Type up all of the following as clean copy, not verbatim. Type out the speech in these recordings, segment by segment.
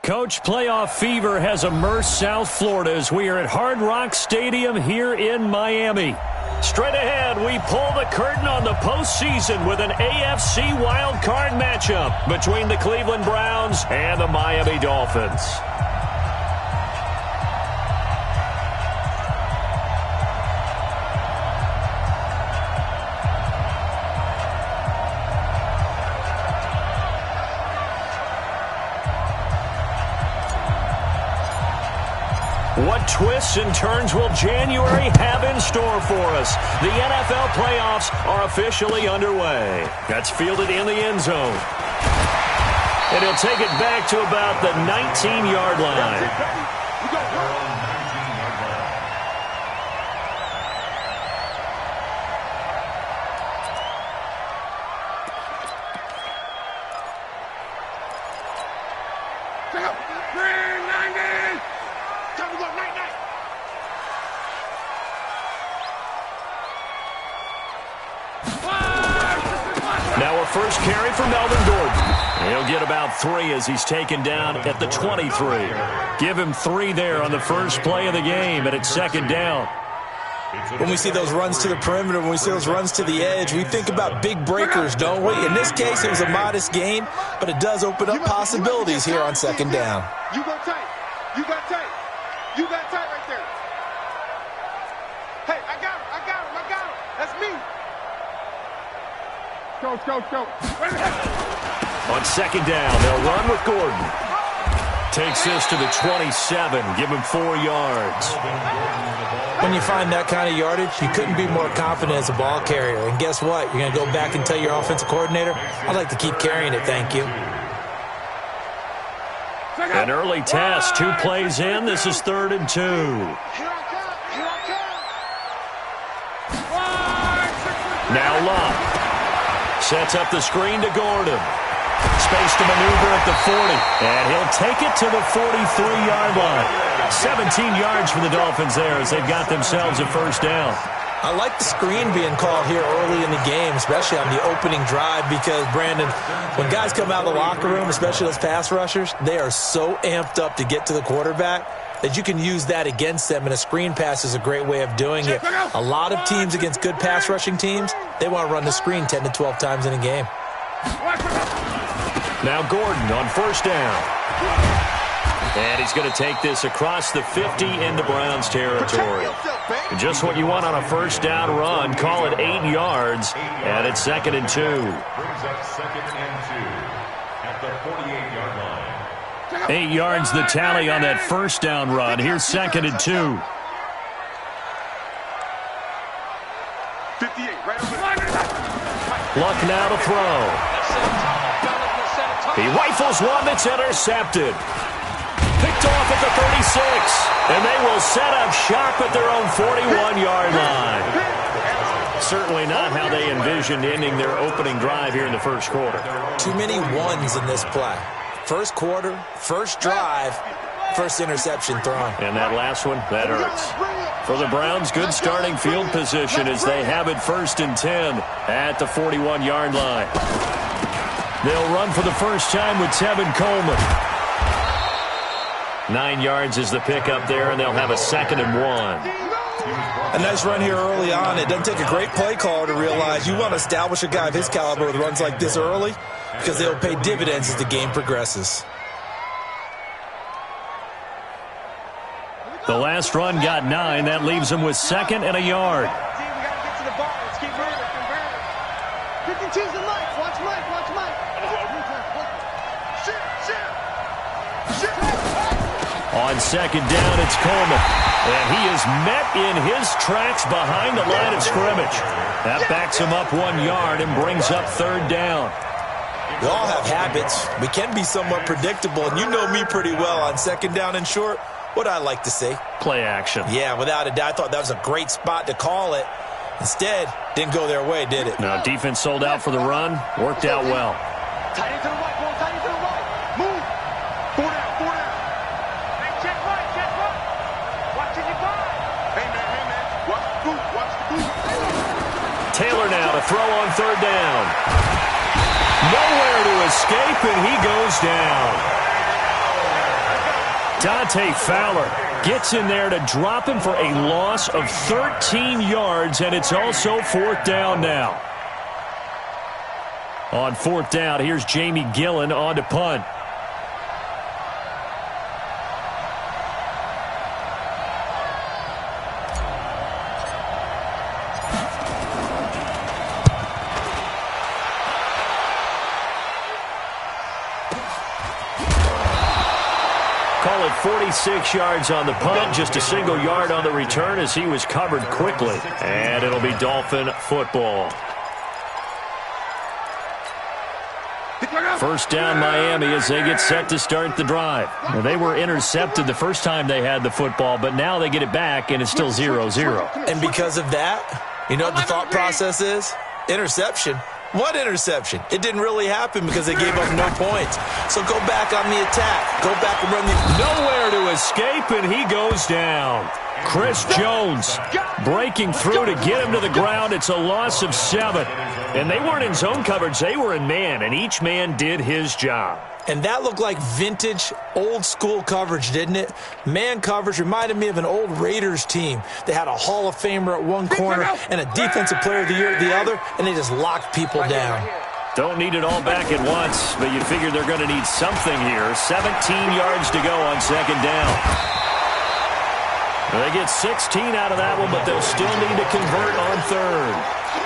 Coach, playoff fever has immersed South Florida as we are at Hard Rock Stadium here in Miami. Straight ahead, we pull the curtain on the postseason with an AFC wildcard matchup between the Cleveland Browns and the Miami Dolphins. What twists and turns will January have in store for us? The NFL playoffs are officially underway. That's fielded in the end zone. And he'll take it back to about the 19-yard line. Now a first carry for Melvin Gordon. He'll get about 3 as he's taken down at the 23. Give him 3 there on the first play of the game, and it's second down. When we see those runs to the perimeter, when we see those runs to the edge, we think about big breakers, don't we? In this case, it was a modest gain, but it does open up possibilities here on second down. You go tight. You got tight. You got tight right there. Hey, I got him. That's me. Go. On second down, they'll run with Gordon. Takes this to the 27. Give him 4 yards. When you find that kind of yardage, you couldn't be more confident as a ball carrier. And guess what? You're going to go back and tell your offensive coordinator, I'd like to keep carrying it, thank you. An early test, 2 plays in. This is 3rd and 2. Now Locke. Sets up the screen to Gordon. Space to maneuver at the 40. And he'll take it to the 43-yard line. 17 yards for the Dolphins there as they've got themselves a first down. I like the screen being called here early in the game, especially on the opening drive, because, Brandon, when guys come out of the locker room, especially those pass rushers, they are so amped up to get to the quarterback that you can use that against them, and a screen pass is a great way of doing it. A lot of teams against good pass rushing teams, they want to run the screen 10 to 12 times in a game. Now Gordon on first down. And he's going to take this across the 50 into Browns territory. Just what you want on a first down run. Call it 8 yards, and it's 2nd and 2. Brings up 2nd and 2 at the 48-yard line. 8 yards the tally on that first down run. Here's 2nd and 2. 58, right over there. Luck now to throw. He rifles one that's intercepted. Picked off at the 36. And they will set up shop at their own 41-yard line. Certainly not how they envisioned ending their opening drive here in the first quarter. Too many ones in this play. First quarter, first drive, first interception thrown. And that last one, that hurts. For the Browns, good starting field position as they have it 1st and 10 at the 41-yard line. They'll run for the first time with Tevin Coleman. 9 yards is the pickup there, and they'll have a 2nd and 1. A nice run here early on. It doesn't take a great play caller to realize you want to establish a guy of his caliber with runs like this early because they'll pay dividends as the game progresses. The last run got 9. That leaves them with 2nd and a yard. On 2nd down, it's Coleman. And he is met in his tracks behind the line of scrimmage. That backs him up 1 yard and brings up 3rd down. We all have habits. We can be somewhat predictable, and you know me pretty well on 2nd down and short. What I like to say? Play action. Yeah, without a doubt. I thought that was a great spot to call it. Instead, didn't go their way, did it? No, defense sold out for the run. Worked out well. Tight end to the right, ball, tight end to the right. Move. 4 down. Hey, check right. Watching your ball. Hey, man. Watch the boot. Taylor now to throw on 3rd down. Nowhere to escape, and he goes down. Dante Fowler gets in there to drop him for a loss of 13 yards, and it's also 4th down now. On 4th down, here's Jamie Gillen on to punt. Call it 46 yards on the punt, just a single yard on the return as he was covered quickly. And it'll be Dolphin football. First down Miami as they get set to start the drive. Now, they were intercepted the first time they had the football, but now they get it back and it's still 0-0. And because of that, you know what the thought process is? Interception. What interception? It didn't really happen because they gave up no points. So go back on the attack. Go back and run the... Nowhere to escape, and he goes down. Chris Jones breaking through to get him to the ground. It's a loss of 7. And they weren't in zone coverage. They were in man, and each man did his job. And that looked like vintage, old-school coverage, didn't it? Man coverage reminded me of an old Raiders team. They had a Hall of Famer at one corner and a Defensive Player of the Year at the other, and they just locked people down. Don't need it all back at once, but you figure they're going to need something here. 17 yards to go on 2nd down. They get 16 out of that one, but they'll still need to convert on 3rd.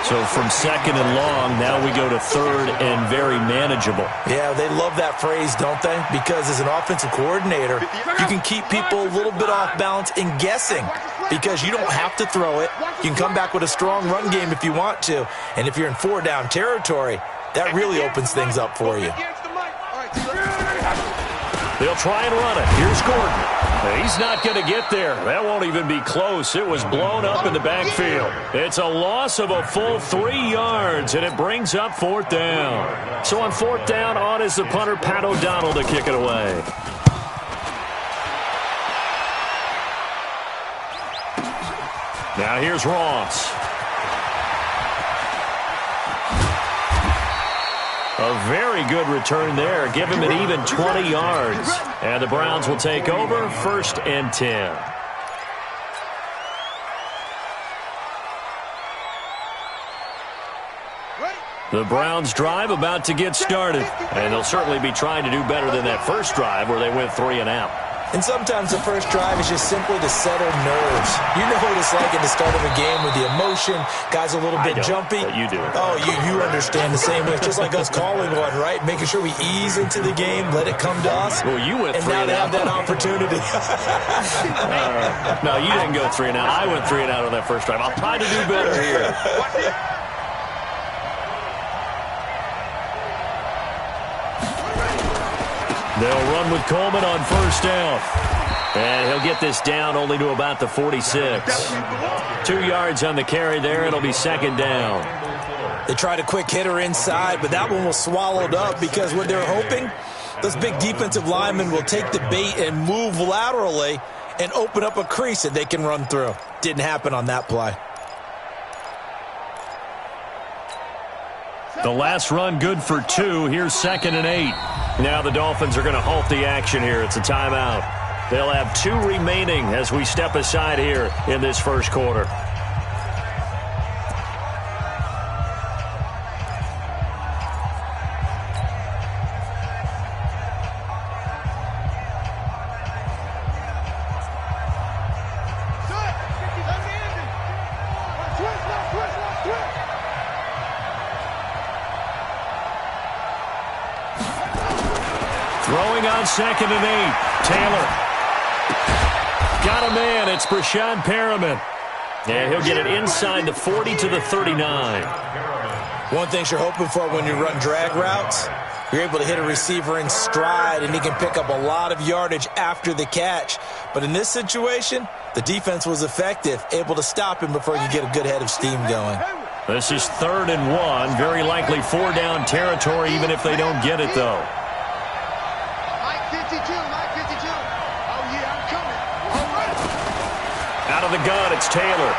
So from 2nd and long, now we go to 3rd and very manageable. Yeah, they love that phrase, don't they? Because as an offensive coordinator, you can keep people a little bit off balance and guessing because you don't have to throw it. You can come back with a strong run game if you want to. And if you're in 4-down territory, that really opens things up for you. They'll try and run it. Here's Gordon. He's not going to get there. That won't even be close. It was blown up in the backfield. It's a loss of a full 3 yards, and it brings up 4th down. So on 4th down, on is the punter, Pat O'Donnell, to kick it away. Now here's Ross. A very good return there. Give him an even 20 yards. And the Browns will take over 1st and 10. The Browns drive about to get started. And they'll certainly be trying to do better than that first drive where they went 3 and out. And sometimes the first drive is just simply to settle nerves. You know what it's like at the start of a game with the emotion. Guys a little bit jumpy. But you do. Oh, you understand the same way. It's just like us calling one, right? Making sure we ease into the game, let it come to us. Well, you went 3 and out. And now they have that opportunity. No, you didn't go 3 and out. I went 3 and out on that first drive. I'll try to do better here. They'll run with Coleman on 1st down. And he'll get this down only to about the 46. 2 yards on the carry there. It'll be 2nd down. They tried a quick hitter inside, but that one was swallowed up because what they're hoping, those big defensive linemen will take the bait and move laterally and open up a crease that they can run through. Didn't happen on that play. The last run good for 2. Here's 2nd and 8. Now the Dolphins are going to halt the action here. It's a timeout. They'll have 2 remaining as we step aside here in this first quarter. Throwing on 2nd and 8. Taylor. Got a man. It's Brashad Perriman. And he'll get it inside the 40 to the 39. One thing you're hoping for when you run drag routes, you're able to hit a receiver in stride, and he can pick up a lot of yardage after the catch. But in this situation, the defense was effective, able to stop him before he could get a good head of steam going. This is 3rd and 1. Very likely 4-down territory, even if they don't get it, though. Oh, Out of the gun, it's Taylor.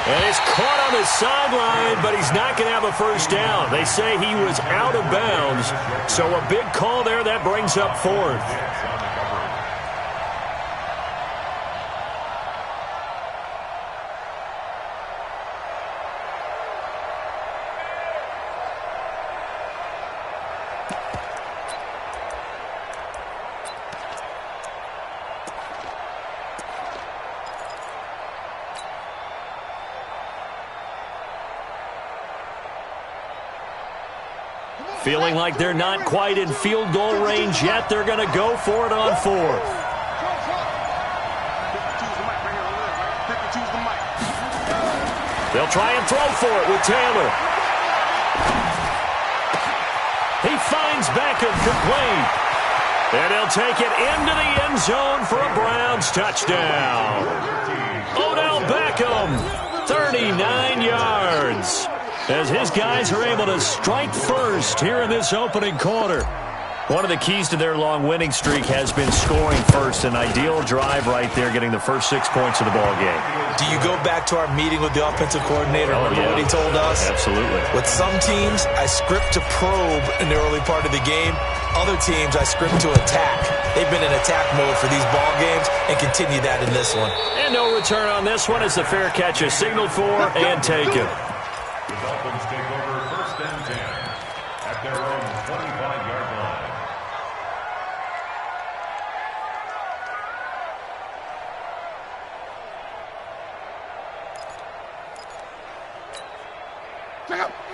And it's caught on the sideline, but he's not going to have a first down. They say he was out of bounds, so a big call there. That brings up fourth. Feeling like they're not quite in field goal range yet. They're going to go for it on fourth. They'll try and throw for it with Taylor. He finds Beckham complete. And he'll take it into the end zone for a Browns touchdown. Odell Beckham, 39 yards. As his guys are able to strike first here in this opening quarter. One of the keys to their long winning streak has been scoring first. An ideal drive right there, getting the first 6 points of the ball game. Do you go back to our meeting with the offensive coordinator? Remember what he told us? Absolutely. With some teams, I script to probe in the early part of the game. Other teams, I script to attack. They've been in attack mode for these ball games and continue that in this one. And no return on this one as the fair catch is signaled for and taken. The Dolphins take over first and 10 at their own 25-yard line.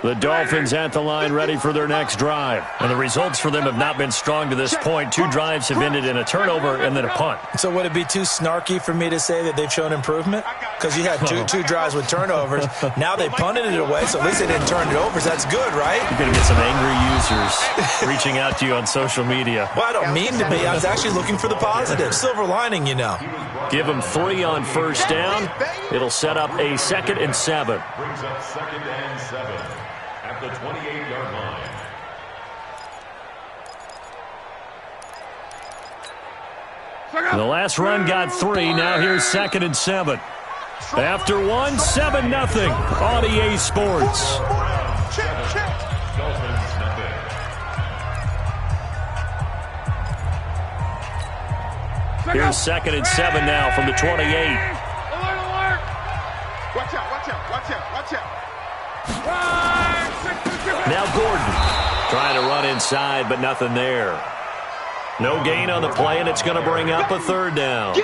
The Dolphins at the line ready for their next drive. And the results for them have not been strong to this point. 2 drives have ended in a turnover and then a punt. So would it be too snarky for me to say that they've shown improvement? Because you had two drives with turnovers. Now they punted it away, so at least they didn't turn it over. So that's good, right? You're going to get some angry users reaching out to you on social media. Well, I don't mean to be. I was actually looking for the positive. Silver lining, you know. Give them 3 on first down. It'll set up a 2nd and 7. Brings up 2nd and 7 at the 28-yard line. The last run got 3. Now here's 2nd and 7. After 1, 7-0 on EA Sports. Dolphins nothing. Here's 2nd and 7 now from the 28. Watch out, watch out, watch out, watch out. Now Gordon trying to run inside, but nothing there. No gain on the play, and it's going to bring up a 3rd down.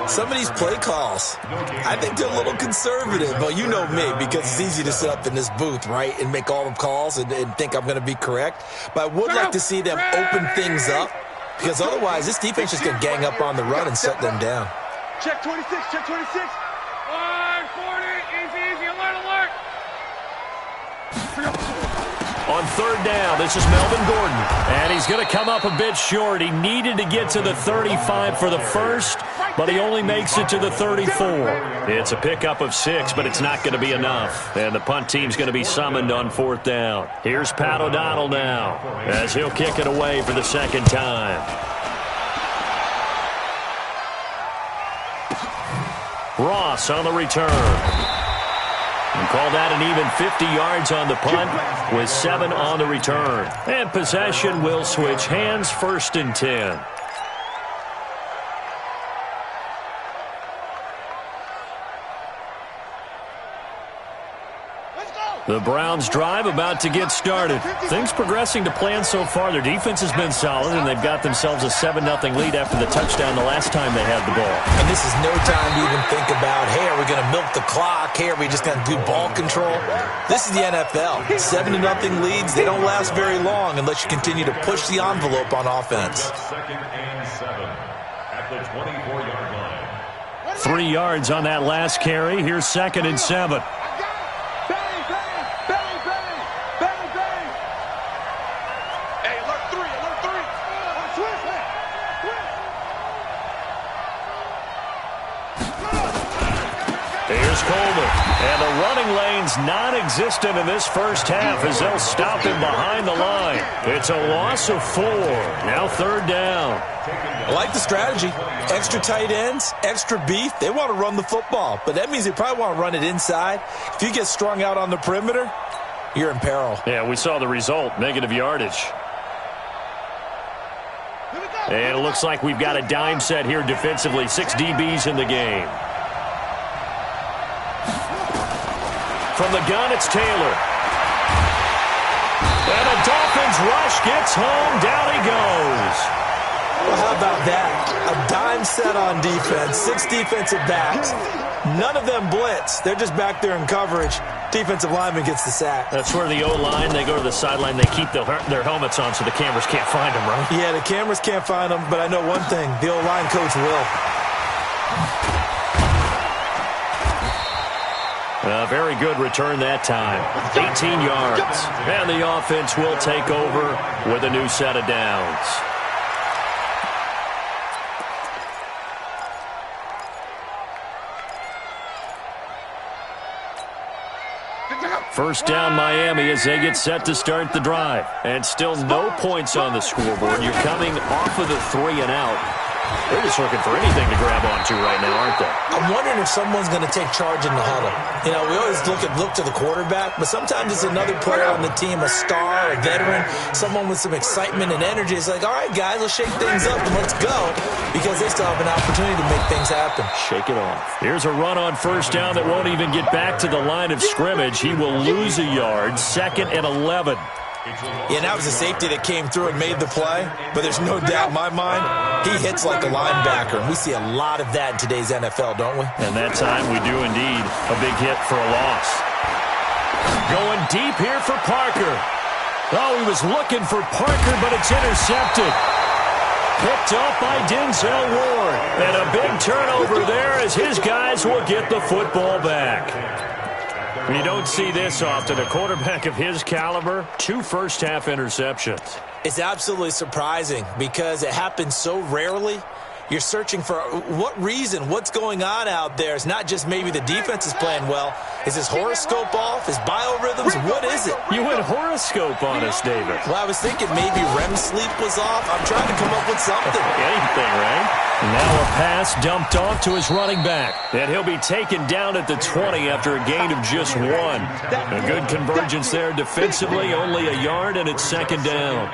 Some of these play calls, I think they're a little conservative. But you know me, because it's easy to sit up in this booth, right, and make all the calls and think I'm going to be correct. But I would like to see them open things up, because otherwise this defense is going to gang up on the run and shut them down. Check 26, check 26. 140, easy, alert, alert. On 3rd down, this is Melvin Gordon. And he's going to come up a bit short. He needed to get to the 35 for the first, but he only makes it to the 34. It's a pickup of 6, but it's not going to be enough. And the punt team's going to be summoned on 4th down. Here's Pat O'Donnell now, as he'll kick it away for the 2nd time. Ross on the return. And call that an even 50 yards on the punt with 7 on the return. And possession will switch hands, 1st and 10. The Browns drive about to get started. Things progressing to plan so far. Their defense has been solid, and they've got themselves a 7-0 lead after the touchdown the last time they had the ball. And this is no time to even think about, hey, are we going to milk the clock? Hey, are we just going to do ball control? This is the NFL. 7-0 leads, they don't last very long unless you continue to push the envelope on offense. 2nd and 7 at the 24-yard line. 3 yards on that last carry. Here's 2nd and 7. throwing lanes non-existent in this first half as they'll stop him behind the line. It's a loss of 4. Now 3rd down. I like the strategy. Extra tight ends, extra beef. They want to run the football, but that means they probably want to run it inside. If you get strung out on the perimeter, you're in peril. Yeah, we saw the result, negative yardage. And it looks like we've got a dime set here defensively. 6 DBs in the game. From the gun, it's Taylor. And a Dolphins rush gets home. Down he goes. Well, how about that? A dime set on defense, 6 defensive backs. None of them blitz. They're just back there in coverage. Defensive lineman gets the sack. That's where the O-line, they go to the sideline, they keep their helmets on so the cameras can't find them, right? Yeah, the cameras can't find them, but I know one thing. The O-line coach will. A very good return that time. 18 yards. And the offense will take over with a new set of downs. First down Miami as they get set to start the drive. And still no points on the scoreboard. You're coming off of the 3 and out. They're just looking for anything to grab onto right now, aren't they? I'm wondering if someone's going to take charge in the huddle. You know, we always look to the quarterback, but sometimes it's another player on the team, a star, a veteran, someone with some excitement and energy. It's like, all right, guys, let's shake things up and let's go, because they still have an opportunity to make things happen. Shake it off. Here's a run on first down that won't even get back to the line of scrimmage. He will lose a yard. 2nd and 11. Yeah, and that was a safety that came through and made the play, but there's no doubt in my mind, he hits like a linebacker, and we see a lot of that in today's NFL, don't we? And that time we do indeed. A big hit for a loss. Going deep here for Parker. Oh, he was looking for Parker, but it's intercepted. Picked up by Denzel Ward. And a big turnover there as his guys will get the football back. You don't see this often. A quarterback of his caliber, 2 first-half interceptions. It's absolutely surprising because it happens so rarely. You're searching for what reason, what's going on out there. It's not just maybe the defense is playing well. Is his horoscope off? His biorhythms? What is it? You went horoscope on us, David. Well, I was thinking maybe REM sleep was off. I'm trying to come up with something. Anything, right? Now a pass dumped off to his running back. And he'll be taken down at the 20 after a gain of just 1. A good convergence there defensively, only a yard, and it's 2nd down.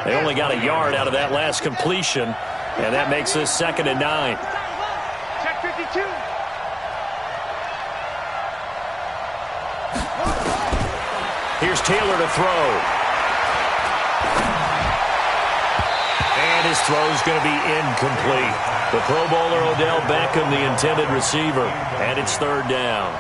They only got a yard out of that last completion, and that makes this 2nd and 9. Check 52. Here's Taylor to throw. And his throw's going to be incomplete. The Pro Bowler Odell Beckham, the intended receiver, and it's 3rd down.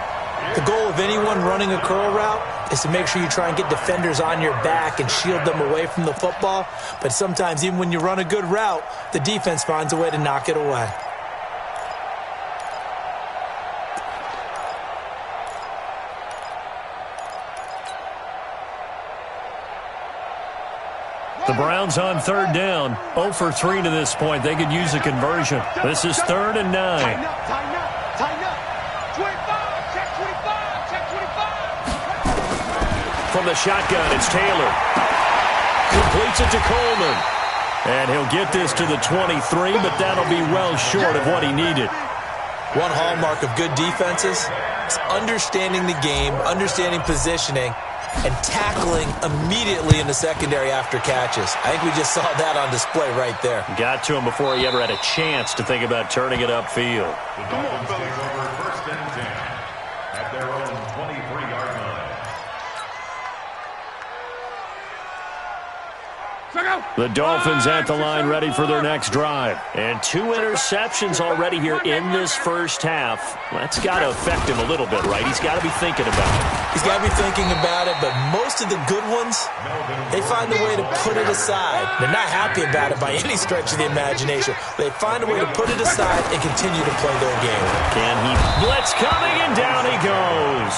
The goal of anyone running a curl route is to make sure you try and get defenders on your back and shield them away from the football. But sometimes even when you run a good route, the defense finds a way to knock it away. The Browns on 3rd down. 0 for 3 to this point. They could use a conversion. This is 3rd and 9. Tighten up, tighten up, tighten up. 25, check 25, check 25. From the shotgun, it's Taylor. Completes it to Coleman. And he'll get this to the 23, but that'll be well short of what he needed. One hallmark of good defenses is understanding the game, understanding positioning, and tackling immediately in the secondary after catches. I think we just saw that on display right there. Got to him before he ever had a chance to think about turning it upfield. The Dolphins take over 1st and 10 at their own 23-yard line. The Dolphins at the line ready for their next drive. And 2 interceptions already here in this first half. That's got to affect him a little bit, right? He's got to be thinking about it. He's got to be thinking about it, but most of the good ones, they find a way to put it aside. They're not happy about it by any stretch of the imagination. They find a way to put it aside and continue to play their game. Can he blitz coming, and down he goes.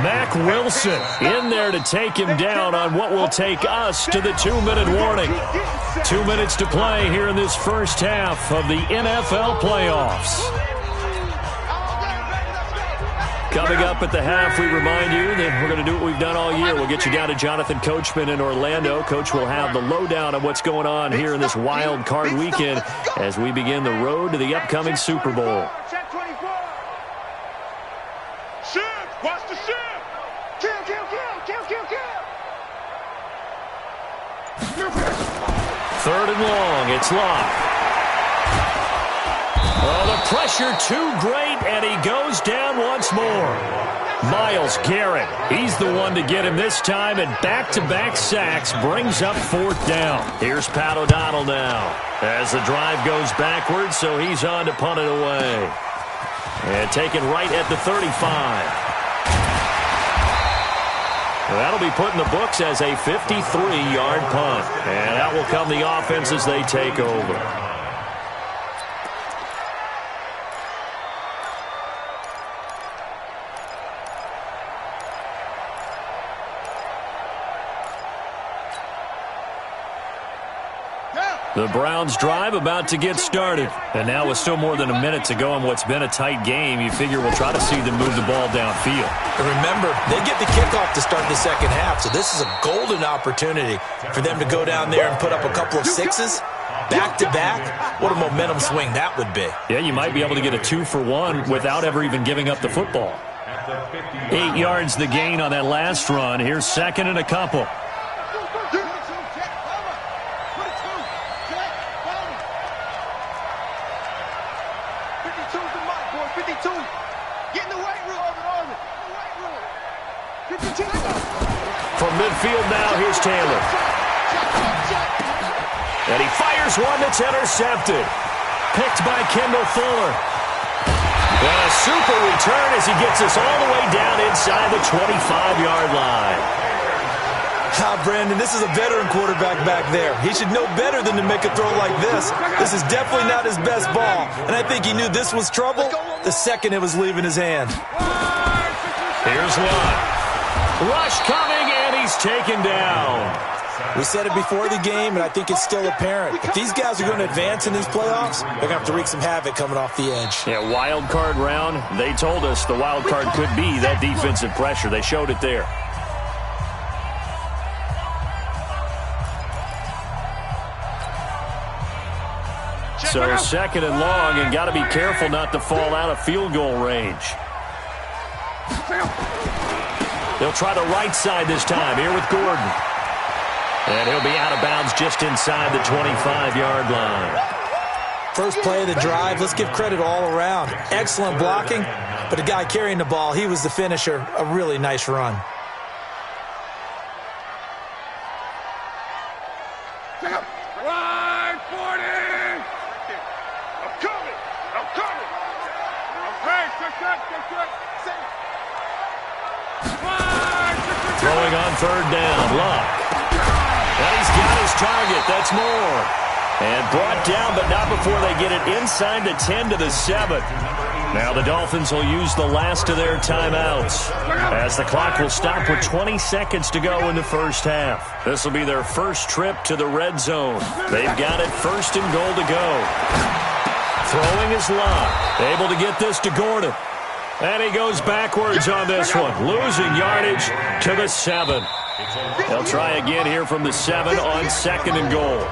Mack Wilson in there to take him down on what will take us to the 2-minute warning. 2 minutes to play here in this first half of the NFL playoffs. Coming up at the half, we remind you that we're going to do what we've done all year. We'll get you down to Jonathan Coachman in Orlando. Coach will have the lowdown on what's going on here in this wild card weekend as we begin the road to the upcoming Super Bowl. Shift! Watch the shift! Kill, kill, kill, kill, kill, kill! Third and long. It's locked. Oh, the pressure too great, and he goes down once more. Myles Garrett, he's the one to get him this time, and back-to-back sacks brings up fourth down. Here's Pat O'Donnell now as the drive goes backwards, so he's on to punt it away. And taken right at the 35. Well, that'll be put in the books as a 53-yard punt. And out will come the offense as they take over. The Browns drive about to get started. And now with still more than a minute to go in what's been a tight game, you figure we'll try to see them move the ball downfield. And remember, they get the kickoff to start the second half, so this is a golden opportunity for them to go down there and put up a couple of sixes back-to-back. What a momentum swing that would be. Yeah, you might be able to get a 2-for-1 without ever even giving up the football. 8 yards the gain on that last run. Here's second and a couple. From midfield now, here's Taylor. And he fires one that's intercepted. Picked by Kendall Fuller. And a super return as he gets us all the way down inside the 25-yard line. Brandon, this is a veteran quarterback back there. He should know better than to make a throw like this. This is definitely not his best ball. And I think he knew this was trouble the second it was leaving his hand. Here's one. Rush coming, and he's taken down. We said it before the game, and I think it's still apparent. If these guys are going to advance in these playoffs, they're going to have to wreak some havoc coming off the edge. Yeah, wild card round. They told us the wild card could be that defensive pressure. They showed it there. So second and long, and got to be careful not to fall out of field goal range. They'll try the right side this time here with Gordon. And he'll be out of bounds just inside the 25-yard line. First play of the drive, let's give credit all around. Excellent blocking, but the guy carrying the ball, he was the finisher. A really nice run. Throwing on third down, Luck. And he's got his target. That's Moore. And brought down, but not before they get it inside the 10 to the 7. Now the Dolphins will use the last of their timeouts as the clock will stop with 20 seconds to go in the first half. This will be their first trip to the red zone. They've got it first and goal to go. Throwing is Luck. Able to get this to Gordon. And he goes backwards on this one, losing yardage to the 7. They'll try again here from the 7 on second and goal.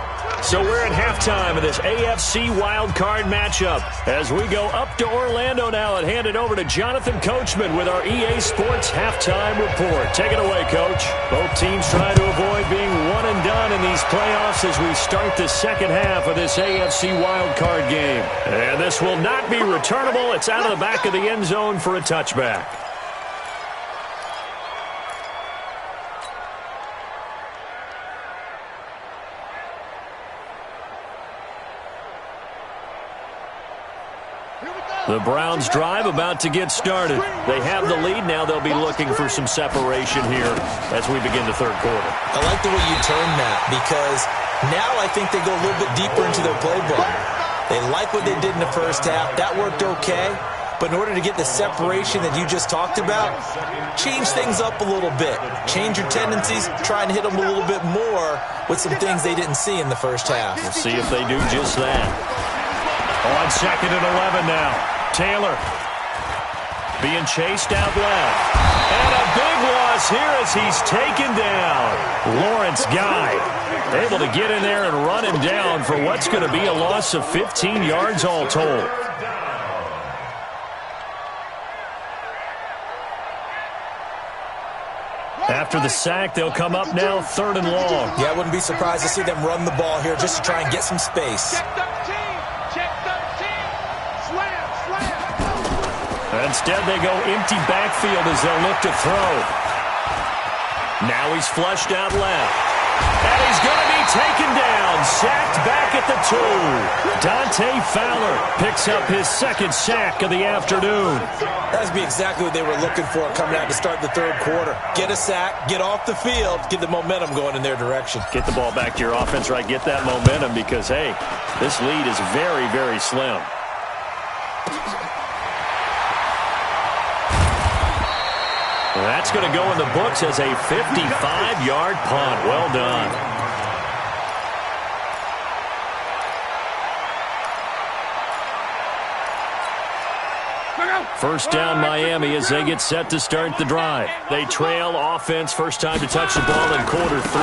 So we're at halftime of this AFC wildcard matchup as we go up to Orlando now and hand it over to Jonathan Coachman with our EA Sports halftime report. Take it away, Coach. Both teams trying to avoid being one and done in these playoffs as we start the second half of this AFC wildcard game. And this will not be returnable. It's out of the back of the end zone for a touchback. The Browns drive about to get started. They have the lead. Now they'll be looking for some separation here as we begin the third quarter. I like the way you turned that because now I think they go a little bit deeper into their playbook. They like what they did in the first half. That worked okay. But in order to get the separation that you just talked about, change things up a little bit. Change your tendencies. Try and hit them a little bit more with some things they didn't see in the first half. We'll see if they do just that. On second and 11 now. Taylor. being chased out left. And a big loss here as he's taken down. Lawrence Guy able to get in there and run him down for what's going to be a loss of 15 yards all told. After the sack, they'll come up now 3rd and long. Yeah, I wouldn't be surprised to see them run the ball here just to try and get some space. Check 13. Check 13. Slam, slam. Instead, they go empty backfield as they'll look to throw. Now he's flushed out left. And he's going to be taken down, sacked back at the 2. Dante Fowler picks up his 2nd sack of the afternoon. That would be exactly what they were looking for coming out to start the 3rd quarter. Get a sack, get off the field, get the momentum going in their direction. Get the ball back to your offense, right? Get that momentum because, hey, this lead is very, very slim. That's going to go in the books as a 55-yard punt. Well done. First down Miami as they get set to start the drive. They trail offense, first time to touch the ball in quarter 3,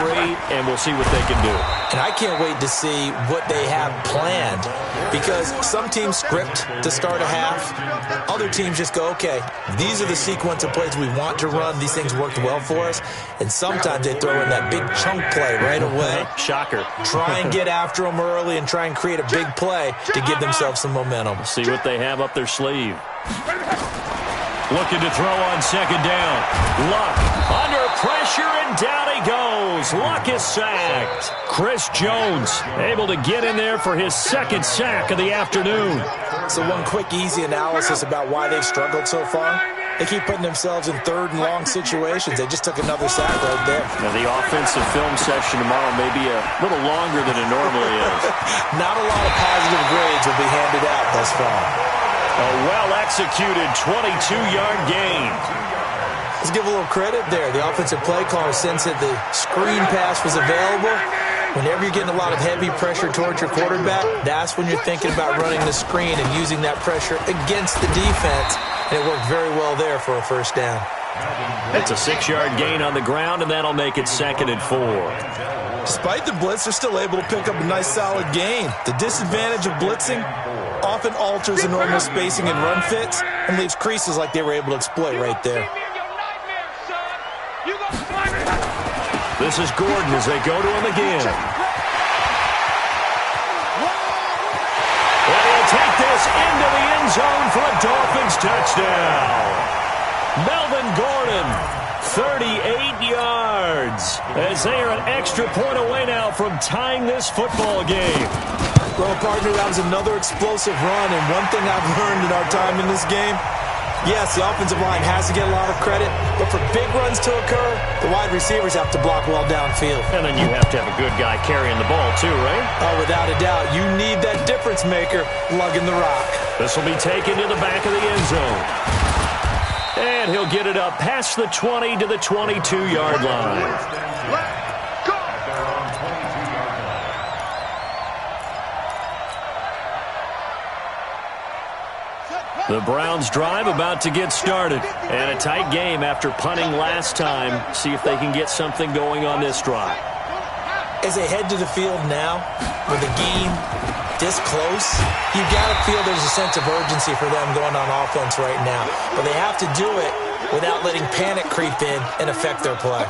and we'll see what they can do. And I can't wait to see what they have planned because some teams script to start a half. Other teams just go, okay, these are the sequence of plays we want to run. These things worked well for us. And sometimes they throw in that big chunk play right away. Shocker. Try and get after them early and try and create a big play to give themselves some momentum. See what they have up their sleeve. Looking to throw on 2nd down. Luck under pressure, and down he goes. Luck is sacked. Chris Jones able to get in there for his 2nd sack of the afternoon. So one quick, easy analysis about why they've struggled so far. They keep putting themselves in 3rd and long situations. They just took another sack right there. Now the offensive film session tomorrow may be a little longer than it normally is. Not a lot of positive grades will be handed out thus far. A well-executed 22-yard gain. Let's give a little credit there. The offensive play caller sensed that the screen pass was available. Whenever you're getting a lot of heavy pressure towards your quarterback, that's when you're thinking about running the screen and using that pressure against the defense. And it worked very well there for a first down. It's a 6-yard gain on the ground, and that'll make it 2nd and 4. Despite the blitz, they're still able to pick up a nice, solid gain. The disadvantage of blitzing often alters the normal spacing and run fits and leaves creases like they were able to exploit right there. This is Gordon as they go to him again. And he'll take this into the end zone for a Dolphins touchdown. Melvin Gordon, 38 yards, as they are an extra point away now from tying this football game. Well, partner, that was another explosive run, and one thing I've learned in our time in this game, yes, the offensive line has to get a lot of credit, but for big runs to occur, the wide receivers have to block well downfield. And then you have to have a good guy carrying the ball too, right? Oh, without a doubt. You need that difference maker lugging the rock. This will be taken to the back of the end zone. And he'll get it up past the 20 to the 22-yard line. The Browns drive about to get started. And a tight game after punting last time. See if they can get something going on this drive. As they head to the field now, with the game this close, you've got to feel there's a sense of urgency for them going on offense right now. But they have to do it without letting panic creep in and affect their play.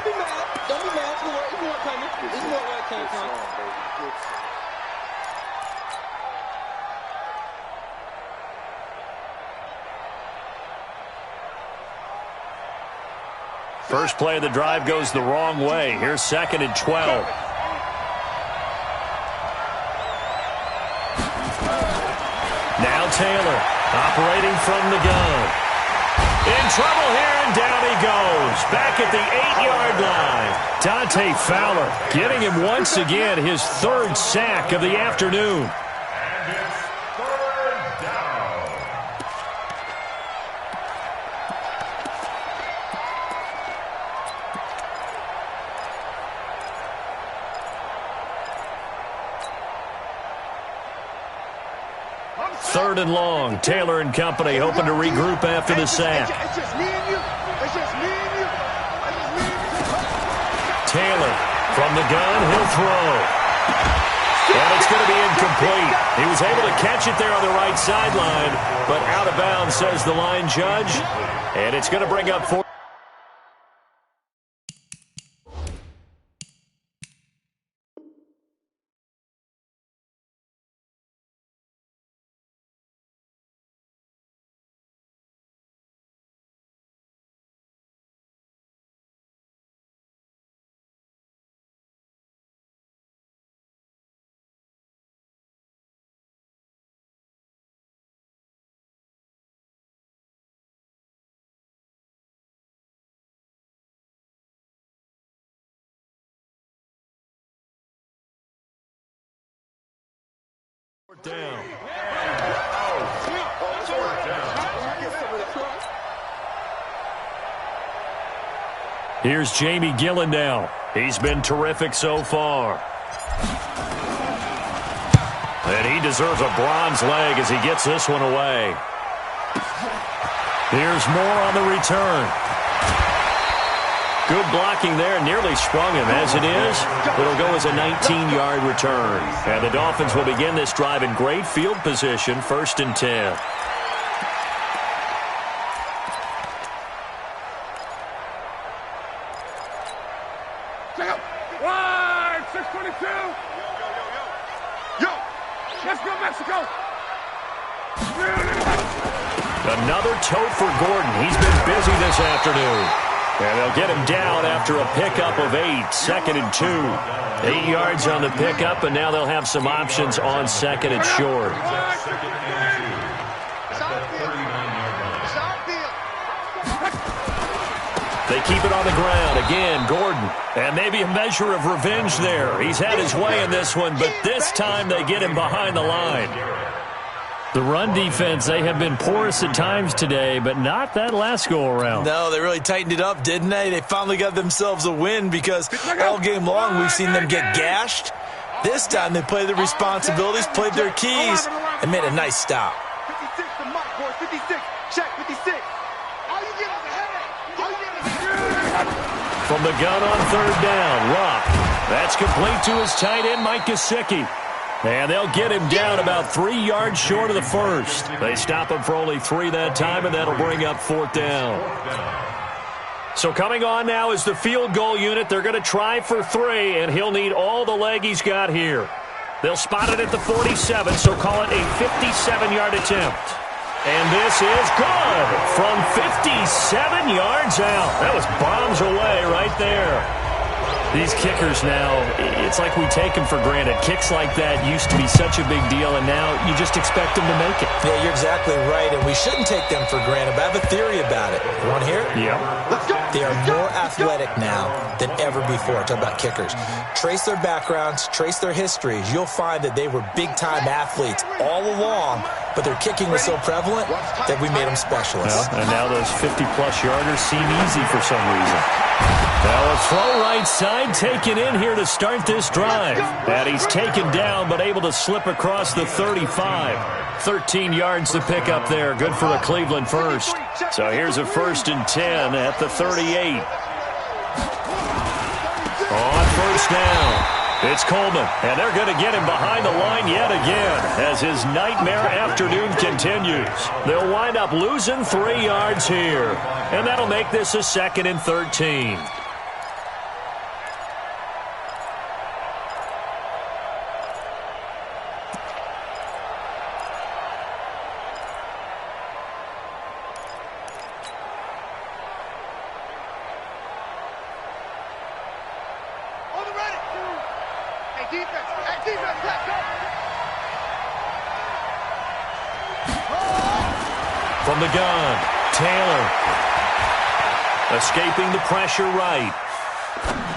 First play of the drive goes the wrong way. Here's 2nd and 12. Now Taylor operating from the gun. In trouble here, and down he goes. Back at the 8-yard line. Dante Fowler getting him once again his 3rd sack of the afternoon. 3rd and long. Taylor and company hoping to regroup after the sack. It's just me and you. It's just me and you. It's just me and you. Taylor from the gun. He'll throw. And it's going to be incomplete. He was able to catch it there on the right sideline, but out of bounds, says the line judge. And it's going to bring up 4. Down. Here's Jamie Gillen now. He's been terrific so far. And he deserves a bronze leg as he gets this one away. Here's more on the return. Good blocking there, nearly sprung him. As it is, it'll go as a 19-yard return. And the Dolphins will begin this drive in great field position, 1st and 10. Wide, 622. Yo, let's go Mexico. Another tote for Gordon. He's been busy this afternoon. And they'll get him down after a pickup of 8, 2nd and 2. 8 yards on the pickup, and now they'll have some options on 2nd and short. They keep it on the ground. Again, Gordon. And maybe a measure of revenge there. He's had his way in this one, but this time they get him behind the line. The run defense, they have been porous at times today, but not that last go-around. No, they really tightened it up, didn't they? They finally got themselves a win because all game long we've seen them get gashed. This time they played their responsibilities, played their keys, and made a nice stop. 56 to Mike, boy. 56. Check, 56. All you get is a headache. All you get is a headache. From the gun on 3rd down, Rock. That's complete to his tight end, Mike Gesicki. And they'll get him down about 3 yards short of the first. They stop him for only 3 that time, and that'll bring up 4th down. So coming on now is the field goal unit. They're going to try for 3, and he'll need all the leg he's got here. They'll spot it at the 47, so call it a 57-yard attempt. And this is good from 57 yards out. That was bombs away right there. These kickers now, it's like we take them for granted. Kicks like that used to be such a big deal, and now you just expect them to make it. Yeah, you're exactly right, and we shouldn't take them for granted, but I have a theory about it. You want to hear it? Yeah. They are more athletic now than ever before. Talk about kickers. Trace their backgrounds, trace their histories. You'll find that they were big-time athletes all along, but their kicking was so prevalent that we made them specialists. Well, and now those 50-plus yarders seem easy for some reason. Now a throw right side taken in here to start this drive. And he's taken down but able to slip across the 35. 13 yards to pick up there. Good for a Cleveland first. So here's a 1st and 10 at the 38. On 1st down. It's Coleman, and they're going to get him behind the line yet again as his nightmare afternoon continues. They'll wind up losing 3 yards here, and that'll make this a 2nd and 13. From the gun, Taylor. Escaping the pressure right.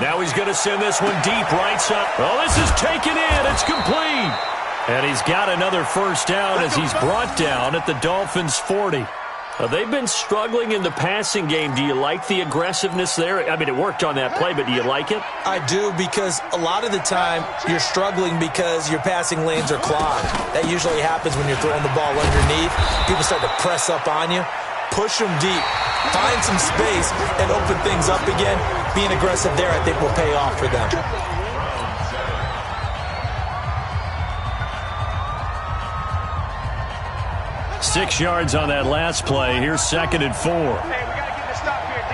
Now he's going to send this one deep right side. Oh, this is taken in. It's complete. And he's got another 1st down as he's brought down at the Dolphins' 40. They've been struggling in the passing game. Do you like the aggressiveness there? I mean, it worked on that play, but do you like it? I do, because a lot of the time you're struggling because your passing lanes are clogged. That usually happens when you're throwing the ball underneath. People start to press up on you. Push them deep. Find some space and open things up again. Being aggressive there, I think, will pay off for them. 6 yards on that last play. Here's 2nd and 4. Hey, we got to get this stop here, D.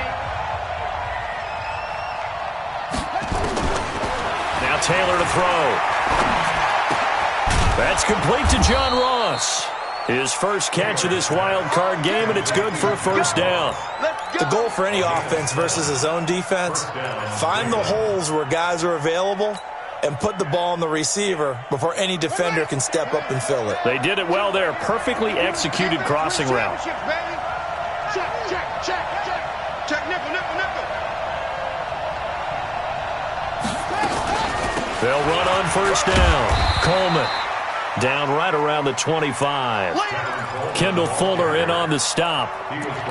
Now Taylor to throw. That's complete to John Ross. His first catch of this wild card game, and it's good for a first down. The goal for any offense versus his own defense, find the holes where guys are available and put the ball on the receiver before any defender can step up and fill it. They did it well there. Perfectly executed crossing route. Check, check, check, check. Check, nickel, nickel, nickel. They'll run on first down. Coleman down right around the 25. Kendall Fuller in on the stop.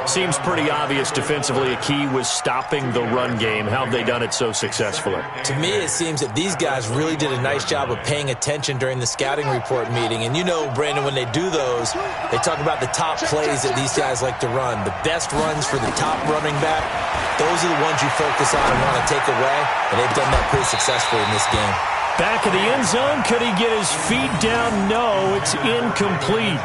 Seems pretty obvious defensively a key was stopping the run game. How have they done it so successfully? To me, it seems that these guys really did a nice job of paying attention during the scouting report meeting. And you know, Brandon, when they do those, they talk about the top plays that these guys like to run. The best runs for the top running back, those are the ones you focus on and want to take away. And they've done that pretty successfully in this game. Back of the end zone. Could he get his feet down? No, it's incomplete.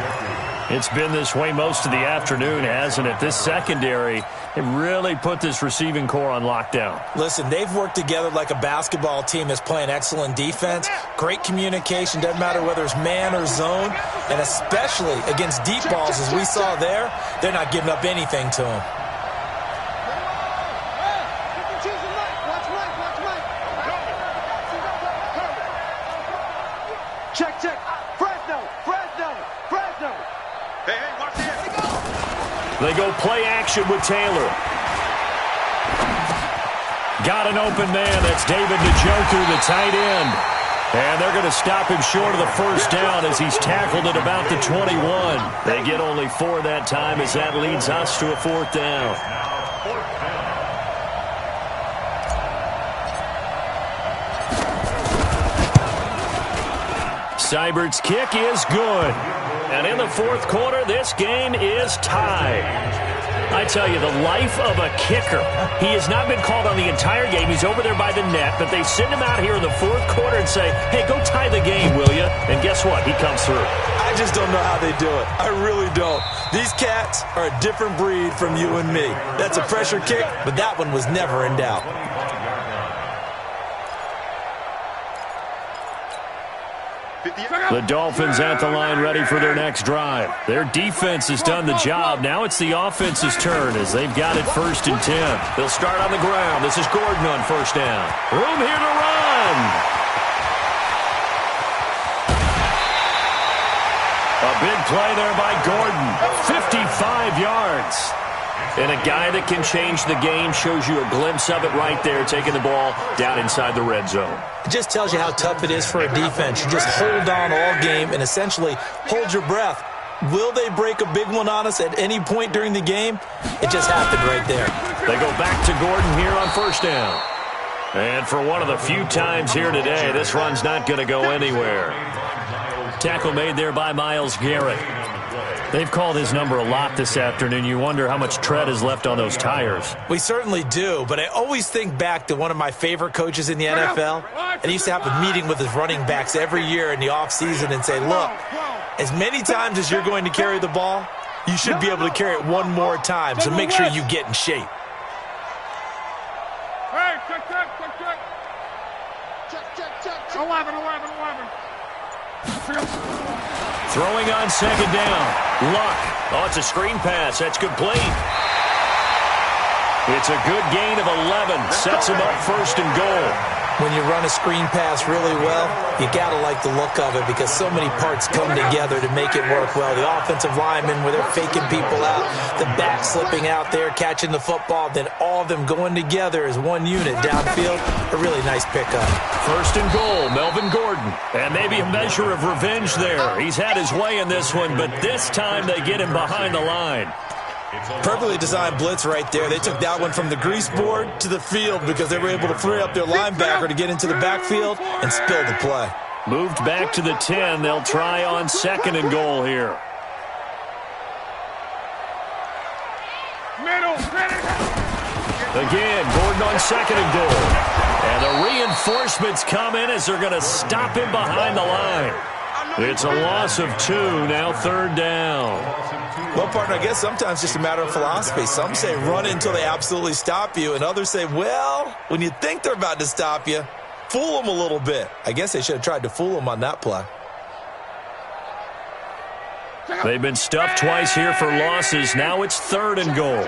It's been this way most of the afternoon, hasn't it? This secondary, it really put this receiving core on lockdown. Listen, they've worked together like a basketball team that's playing excellent defense. Great communication, doesn't matter whether it's man or zone. And especially against deep balls, as we saw there, they're not giving up anything to them. Check, check. Fresno, Fresno, Fresno. Hey, hey, watch this. They go play action with Taylor. Got an open man. That's David Njoku, the tight end. And they're going to stop him short of the first down as he's tackled at about the 21. They get only 4 that time as that leads us to a 4th down. Seibert's kick is good. And in the 4th quarter, this game is tied. I tell you, the life of a kicker. He has not been called on the entire game. He's over there by the net, but they send him out here in the 4th quarter and say, hey, go tie the game, will you? And guess what? He comes through. I just don't know how they do it. I really don't. These cats are a different breed from you and me. That's a pressure kick, but that one was never in doubt. The Dolphins at the line ready for their next drive. Their defense has done the job. Now it's the offense's turn as they've got it 1st and 10. They'll start on the ground. This is Gordon on first down. Room here to run. A big play there by Gordon. 55 yards. And a guy that can change the game, shows you a glimpse of it right there, taking the ball down inside the red zone. It just tells you how tough it is for a defense. You just hold on all game and essentially hold your breath. Will they break a big one on us at any point during the game? It just happened right there. They go back to Gordon here on first down. And for one of the few times here today, this run's not going to go anywhere. Tackle made there by Myles Garrett. They've called his number a lot this afternoon. You wonder how much tread is left on those tires. We certainly do, but I always think back to one of my favorite coaches in the NFL. And he used to have a meeting with his running backs every year in the offseason and say, look, as many times as you're going to carry the ball, you should be able to carry it one more time, so make sure you get in shape. Hey, check, check, check, check. Check, check, check. 11, 11, 11. Throwing on second down. Luck. Oh, it's a screen pass. That's complete. It's a good gain of 11. Sets him up 1st and goal. When you run a screen pass really well, you got to like the look of it because so many parts come together to make it work well. The offensive linemen, where they're faking people out, the back slipping out there, catching the football, then all of them going together as one unit downfield. A really nice pickup. 1st and goal, Melvin Gordon. And maybe a measure of revenge there. He's had his way in this one, but this time they get him behind the line. Perfectly designed blitz right there. They took that one from the grease board to the field because they were able to free up their linebacker to get into the backfield and spill the play. Moved back to the 10. They'll try on 2nd and goal here. Again, Gordon on 2nd and goal. And the reinforcements come in as they're going to stop him behind the line. It's a loss of 2, now 3rd down. Well, partner, I guess sometimes it's just a matter of philosophy. Some say run until they absolutely stop you, and others say, well, when you think they're about to stop you, fool them a little bit. I guess they should have tried to fool them on that play. They've been stuffed twice here for losses. Now it's 3rd and goal.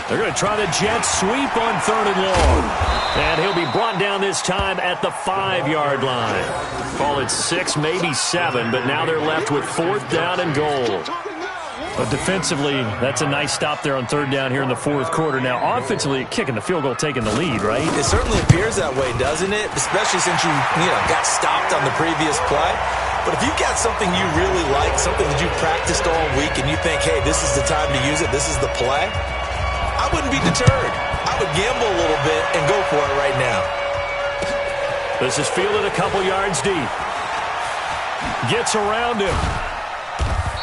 They're going to try the jet sweep on 3rd and long. And he'll be brought down this time at the 5-yard line. Call it 6, maybe 7, but now they're left with 4th down and goal. But defensively, that's a nice stop there on 3rd down here in the 4th quarter. Now, offensively, kicking the field goal, taking the lead, right? It certainly appears that way, doesn't it? Especially since you got stopped on the previous play. But if you've got something you really like, something that you've practiced all week, and you think, hey, this is the time to use it, this is the play, I wouldn't be deterred. I would gamble a little bit and go for it right now. This is fielded a couple yards deep. Gets around him.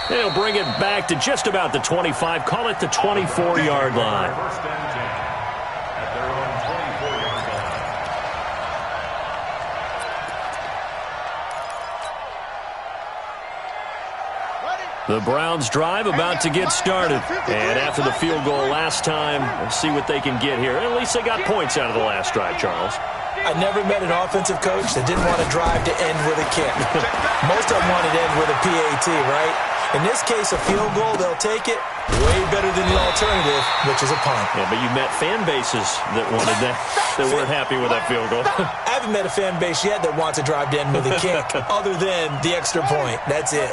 They'll bring it back to just about the 25. Call it the 24-yard line. First and 10 at their own 24-yard line. The Browns drive about to get started. And after the field goal last time, we'll see what they can get here. At least they got points out of the last drive, Charles. I never met an offensive coach that didn't want to drive to end with a kick. Most of them wanted to end with a PAT, right? In this case, a field goal, they'll take it. Way better than the alternative, which is a punt. Yeah, but you met fan bases that wanted that, that weren't happy with that field goal. I haven't met a fan base yet that wants to drive to end with a kick, other than the extra point. That's it.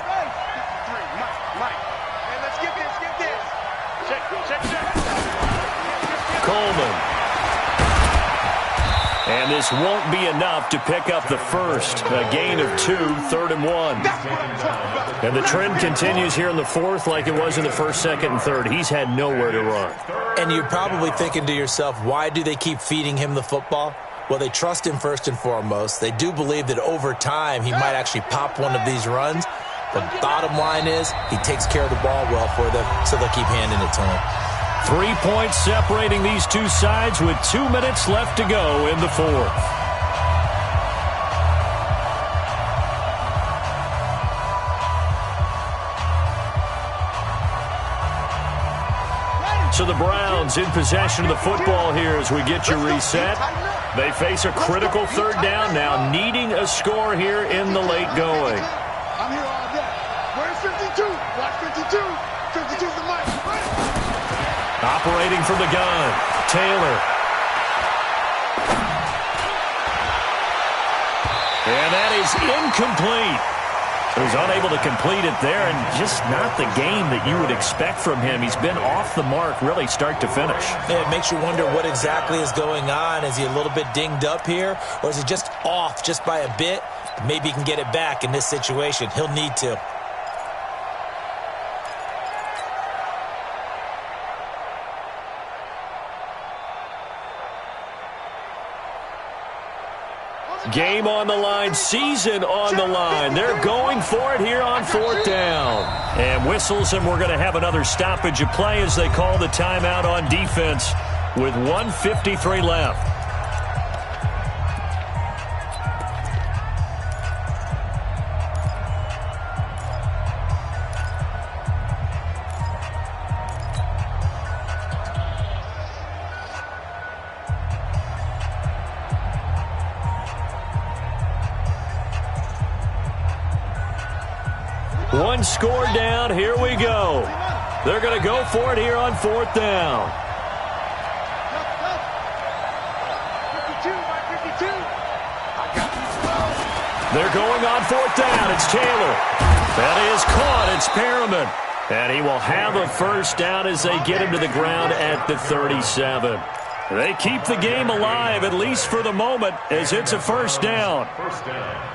Coleman. And this won't be enough to pick up the first. A gain of 2, 3rd and 1. And the trend continues here in the 4th like it was in the 1st, 2nd, and 3rd. He's had nowhere to run. And you're probably thinking to yourself, why do they keep feeding him the football? Well, they trust him first and foremost. They do believe that over time he might actually pop one of these runs. But bottom line is he takes care of the ball well for them, so they'll keep handing it to him. 3 points separating these two sides with 2 minutes left to go in the 4th. So the Browns in possession of the football here as we get you reset. They face a critical 3rd down now, needing a score here in the late going. I'm here all day. Where's 52? Watch 52. 52's the mic. Operating from the gun, Taylor. And that is incomplete. He was unable to complete it there, and just not the game that you would expect from him. He's been off the mark, really, start to finish. Yeah, it makes you wonder what exactly is going on. Is he a little bit dinged up here, or is he just off just by a bit? Maybe he can get it back in this situation. He'll need to. Game on the line, season on the line. They're going for it here on 4th down. And whistles, and we're going to have another stoppage of play as they call the timeout on defense with 1:53 left. One score down. Here we go. They're going to go for it here on 4th down. 52 by 52. They're going on 4th down. It's Taylor. That is caught. It's Perriman. And he will have a first down as they get him to the ground at the 37. They keep the game alive, at least for the moment, as it's a first down. First down.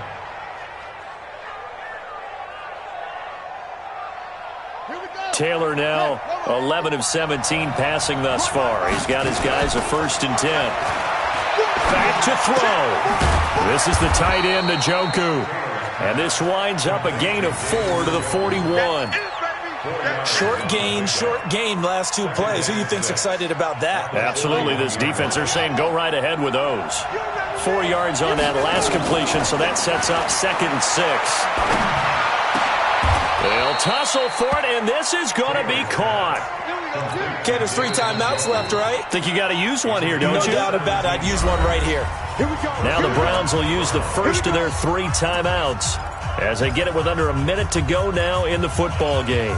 Taylor now 11 of 17 passing thus far. He's got his guys a 1st and 10. Back to throw. This is the tight end, Njoku. And this winds up a gain of 4 to the 41. Short gain last 2 plays. Who do you think's excited about that? Absolutely. This defense, they're saying go right ahead with those. 4 yards on that last completion, so that sets up 2nd and 6. They'll tussle for it, and this is going to be caught. Okay, there's 3 timeouts left, right? Think you got to use one here, don't you? No doubt about it. I'd use one right here. Now the Browns will use the first of their 3 timeouts as they get it with under a minute to go now in the football game.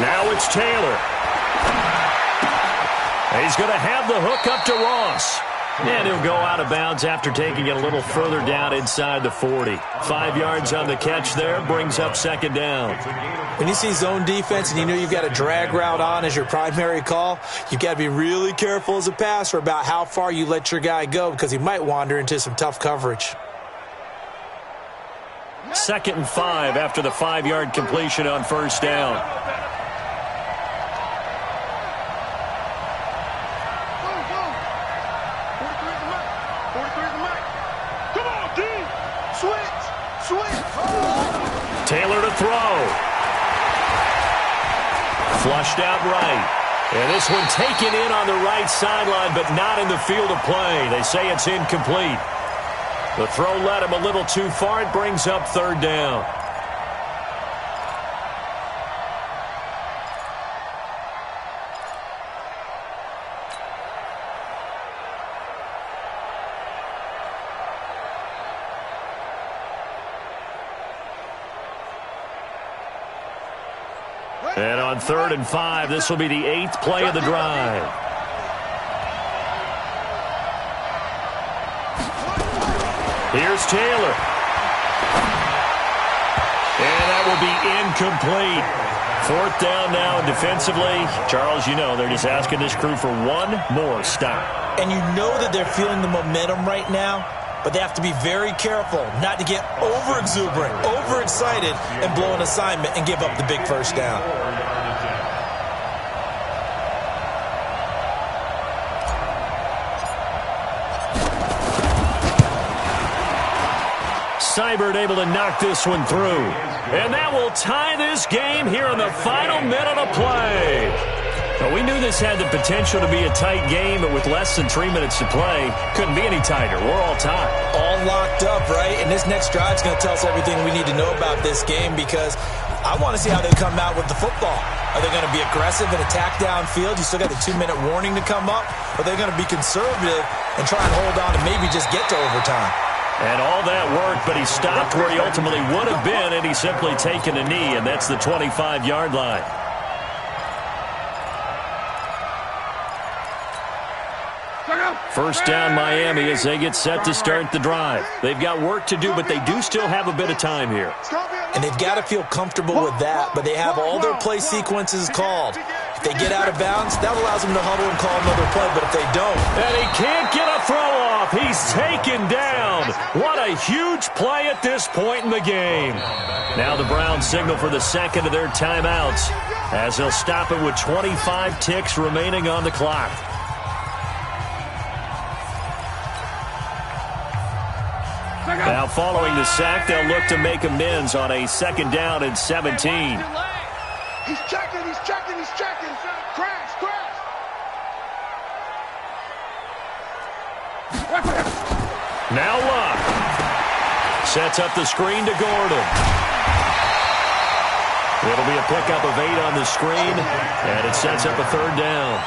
Now it's Taylor. He's going to have the hook up to Ross. And he'll go out of bounds after taking it a little further down inside the 40. 5 yards on the catch there, brings up 2nd down. When you see zone defense and you know you've got a drag route on as your primary call, you've got to be really careful as a passer about how far you let your guy go because he might wander into some tough coverage. 2nd and 5 after the 5-yard completion on 1st down. Taylor to throw. Flushed out right. And this one taken in on the right sideline, but not in the field of play. They say it's incomplete. The throw led him a little too far. It brings up 3rd down. And on 3rd and 5, this will be the 8th play of the drive. Here's Taylor. And that will be incomplete. 4th down now defensively. Charles, you know, they're just asking this crew for one more stop. And you know that they're feeling the momentum right now, but they have to be very careful not to get over-exuberant, overexcited, and blow an assignment and give up the big 1st down. Seibert able to knock this one through. And that will tie this game here in the final minute of play. Well, we knew this had the potential to be a tight game, but with less than 3 minutes to play, couldn't be any tighter. We're all tied. All locked up, right? And this next drive is going to tell us everything we need to know about this game because I want to see how they come out with the football. Are they going to be aggressive and attack downfield? You still got the 2-minute warning to come up? Or are they going to be conservative and try and hold on and maybe just get to overtime? And all that worked, but he stopped where he ultimately would have been, and he's simply taken a knee, and that's the 25-yard line. First down Miami as they get set to start the drive. They've got work to do, but they do still have a bit of time here. And they've got to feel comfortable with that, but they have all their play sequences called. If they get out of bounds, that allows them to huddle and call another play, but if they don't... And he can't get a throw off. He's taken down. What a huge play at this point in the game. Now the Browns signal for the 2nd of their timeouts as they'll stop it with 25 ticks remaining on the clock. Now following the sack, they'll look to make amends on a 2nd down and 17. He's checking. Crash. Now Luck sets up the screen to Gordon. It'll be a pickup of 8 on the screen, and it sets up a 3rd down.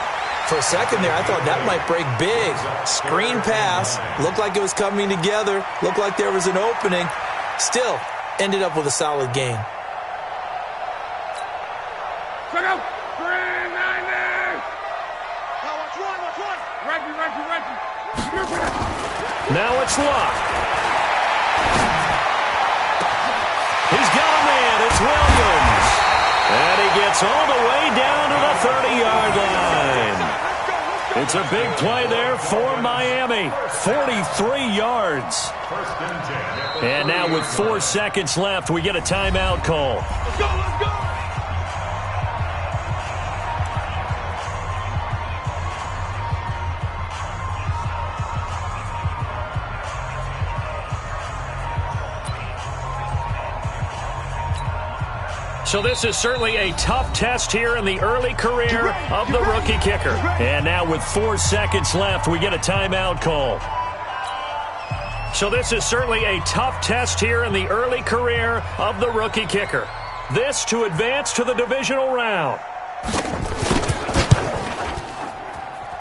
For a second there, I thought that might break big. Screen pass. Looked like it was coming together. Looked like there was an opening. Still, ended up with a solid gain. Now it's Luck. He's got a man. It's Williams. And he gets all the way down to the 30-yard line. It's a big play there for Miami. 43 yards. And now with 4 seconds left, we get a timeout call. Let's go, let's go. So this is certainly a tough test here in the early career of the rookie kicker. And now with 4 seconds left, we get a timeout call. So this is certainly a tough test here in the early career of the rookie kicker. This to advance to the divisional round.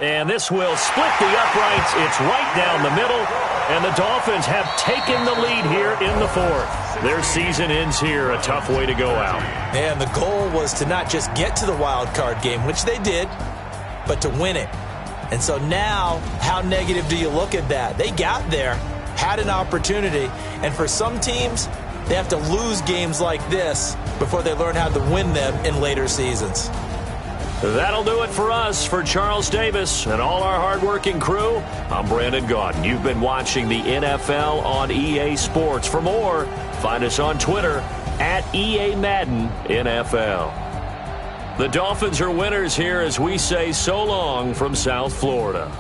And this will split the uprights. It's right down the middle. And the Dolphins have taken the lead here in the fourth. Their season ends here. A tough way to go out. And the goal was to not just get to the wild card game, which they did, but to win it. And so now, how negative do you look at that? They got there, had an opportunity, and for some teams, they have to lose games like this before they learn how to win them in later seasons. That'll do it for us. For Charles Davis and all our hardworking crew, I'm Brandon Gaudin. You've been watching the NFL on EA Sports. For more, find us on Twitter at EA Madden NFL. The Dolphins are winners here as we say so long from South Florida.